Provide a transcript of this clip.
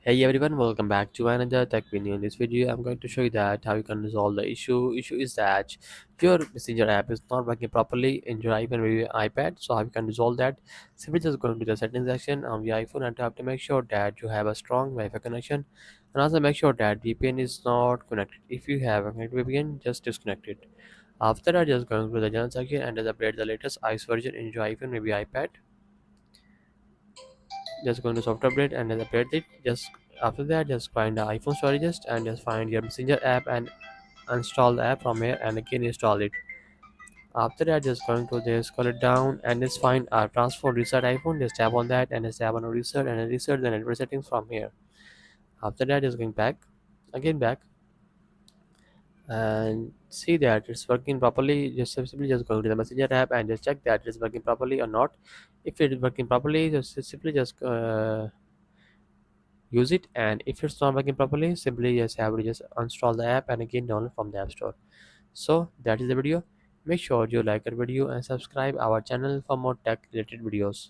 Hey everyone, welcome back to another tech video. In this video, I'm going to show you that how you can resolve the issue. Issue is that your messenger app is not working properly in your iPhone or your iPad. So how you can resolve that? Simply just go into the settings section on your iPhone and have to make sure that you have a strong Wi-Fi connection, and also make sure that VPN is not connected. If you have a connected VPN, just disconnect it. After that, just going to the general section and just update the latest iOS version in your iPhone, maybe iPad. Just go into software update and then update it. Just after that, just find the iPhone storages and just find your messenger app and install the app from here and again install it. After that, just going to this, scroll it down and just find transfer reset iPhone. Just tap on that and just tap on reset and then reset the network settings from here. After that, just going back again back and see that it's working properly. Just simply just go to the messenger app and just check that it's working properly or not. If it is working properly, just simply just use it, and if it's not working properly, simply just have to just uninstall the app and again download from the app store. So that is the video. Make sure you like our video and subscribe our channel for more tech related videos.